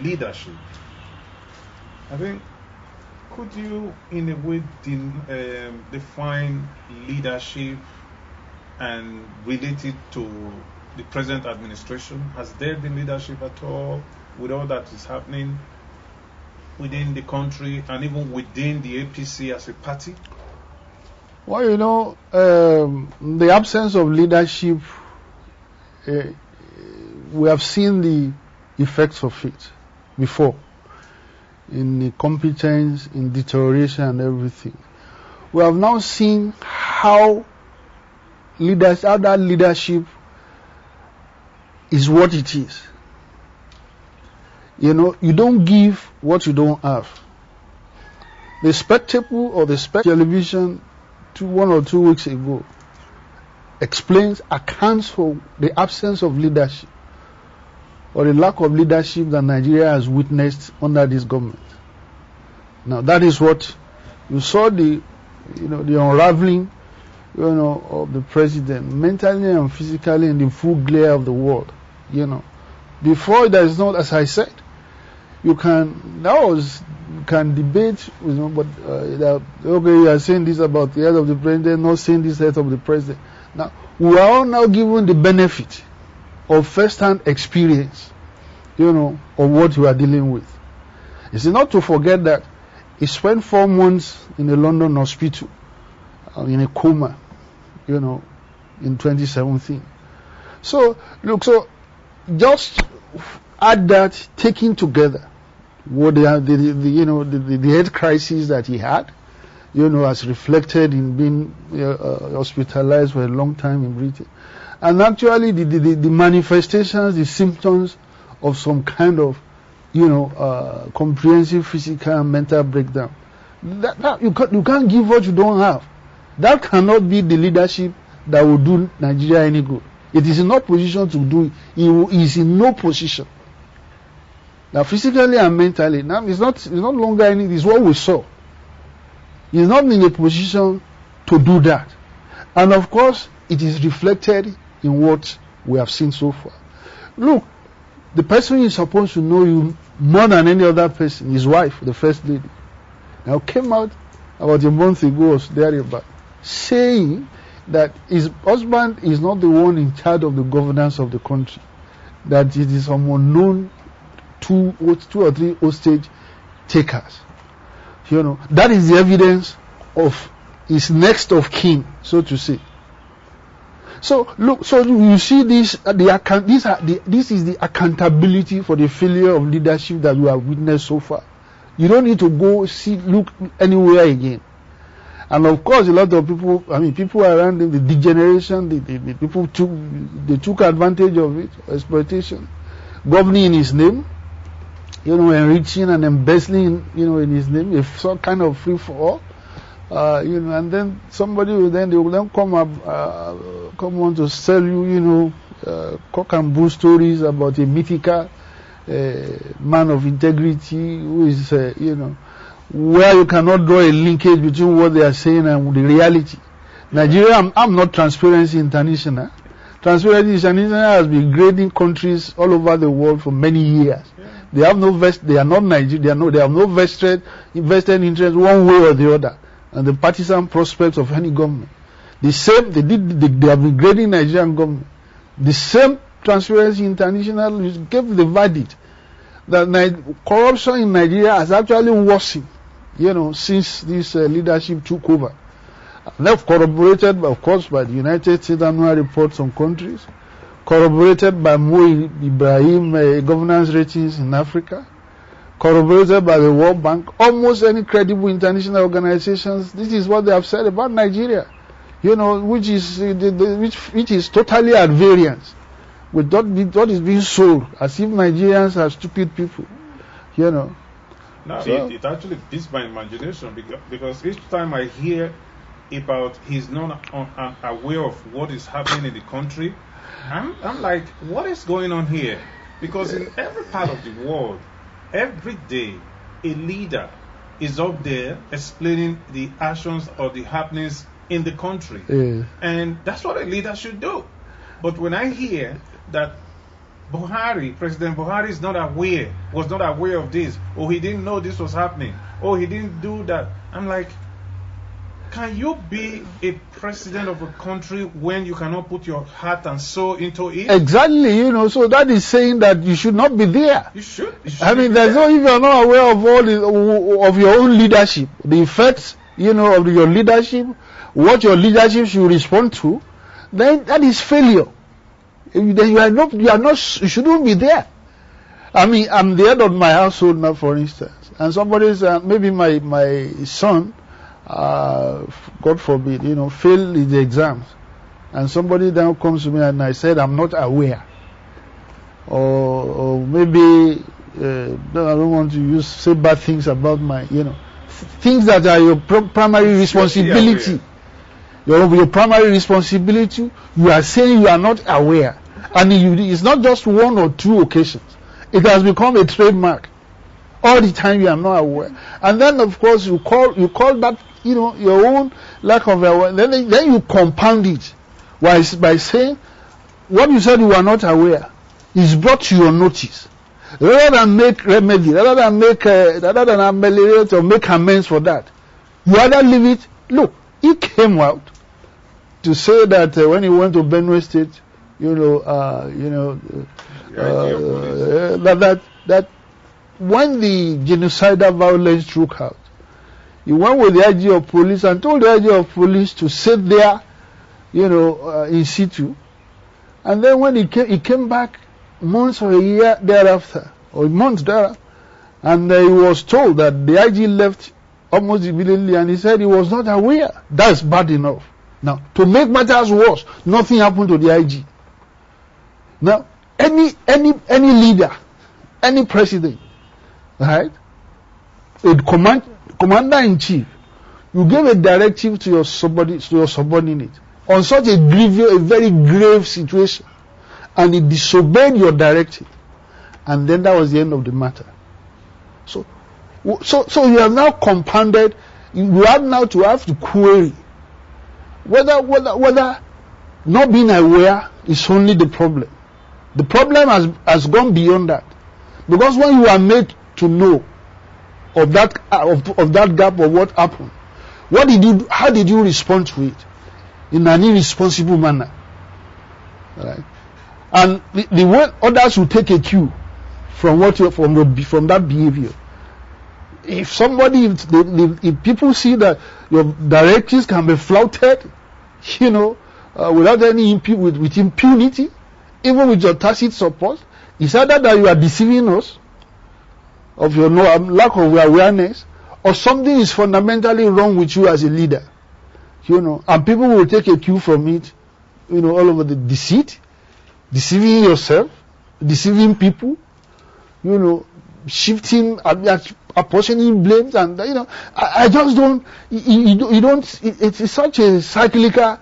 leadership. I think, could you, in a way, define leadership and relate it to the present administration? Has there been leadership at all with all that is happening within the country and even within the APC as a party? Well, the absence of leadership, we have seen the effects of it before, in incompetence, in deterioration and everything. We have now seen how that leadership is what it is. You don't give what you don't have. The spectacle or the television 1 or 2 weeks ago accounts for the absence of leadership or the lack of leadership that Nigeria has witnessed under this government. Now that is what you saw, the unraveling of the president mentally and physically in the full glare of the world. Before, there is not, as I said, you can debate, but okay, you are saying this about the head of the president, not saying this head of the president. Now, we are all now given the benefit of first-hand experience, of what you are dealing with. It's not to forget that he spent 4 months in a London hospital, in a coma, in 2017. So, look, just add that, taken together, what the health crisis that he had, as reflected in being hospitalized for a long time in Britain, and actually the manifestations, the symptoms of some kind of, comprehensive physical and mental breakdown. That you can't give what you don't have. That cannot be the leadership that will do Nigeria any good. It is in no position to do it. He is in no position. Now, physically and mentally, now it's not longer anything. It's what we saw. He's not in a position to do that. And of course, it is reflected in what we have seen so far. Look, the person is supposed to know you more than any other person, his wife, the first lady, now came out about a month ago or thereabout, saying that his husband is not the one in charge of the governance of the country, that it is some unknown 2 or 3 hostage takers. That is the evidence of his next of kin, so to say. So look, so you see this is the accountability for the failure of leadership that we have witnessed so far. You don't need to look anywhere again. And of course, a lot of people around him, the degeneration, the people took advantage of it, exploitation, governing in his name, enriching and embezzling, in his name, some kind of free for all. And then somebody will then come on to sell you, cock and bull stories about a mythical man of integrity who is, where you cannot draw a linkage between what they are saying and the reality. Nigeria, I'm not Transparency International. Transparency International has been grading countries all over the world for many years. They have they are not Nigeria. They have no vested interest one way or the other, and the partisan prospects of any government. The same they have been grading Nigerian government. The same Transparency International gave the verdict that corruption in Nigeria has actually worsened, since this leadership took over. They've corroborated, of course, by the United States annual reports on countries, corroborated by Mo Ibrahim governance ratings in Africa, corroborated by the World Bank, almost any credible international organizations. This is what they have said about Nigeria, which is totally at variance with what is being sold, as if Nigerians are stupid people, Now, it actually beats my imagination because each time I hear about he's not aware of what is happening in the country, I'm like, what is going on here? Because in every part of the world, every day, a leader is up there explaining the actions or the happenings in the country. And that's what a leader should do. But when I hear that President Buhari was not aware of this, or he didn't know this was happening, or he didn't do that. I'm like, can you be a president of a country when you cannot put your heart and soul into it? Exactly, so that is saying that you should not be there. You should I mean, there's no, if you're not aware of of your own leadership, the effects, of your leadership, what your leadership should respond to, then that is failure. Then you shouldn't be there. I mean, I'm the head of my household now, for instance, and somebody said, maybe my son, God forbid, failed the exams, and somebody then comes to me and I said, I'm not aware, or maybe I don't want to say bad things about my, things that are your primary responsibility. Your primary responsibility, you are saying you are not aware, and it's not just one or two occasions. It has become a trademark. All the time you are not aware, and then of course you call that your own lack of awareness. Then you compound it by saying what you said you are not aware is brought to your notice. Rather than make remedy, rather than ameliorate or make amends for that, you either leave it. Look, he came out to say that when he went to Benue State, that when the genocidal violence broke out, he went with the IG of police and told the IG of police to sit there, in situ. And then when he came back months or a year thereafter, or months thereafter, and he was told that the IG left almost immediately, and he said he was not aware. That's bad enough. Now, to make matters worse, nothing happened to the IG. Now, any leader, any president, right, a commander-in-chief, you gave a directive to your subordinate on such a very grave situation, and he disobeyed your directive, and then that was the end of the matter. So you have now compounded. You have now to have to query whether not being aware is only the problem. The problem has gone beyond that, because when you are made to know of that gap of what happened, how did you respond to it in an irresponsible manner, right? And the way others will take a cue from that behavior. If people see that your directives can be flouted, without any with impunity, even with your tacit support, it's either that you are deceiving us of your lack of awareness, or something is fundamentally wrong with you as a leader, and people will take a cue from it, all over the deceit, deceiving yourself, deceiving people, shifting, apportioning blames, and I just don't. You don't. It's such a cyclical,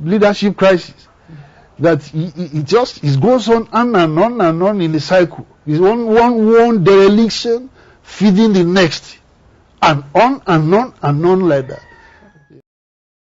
leadership crisis that it goes on and on in a cycle. It's one dereliction feeding the next, and on like that.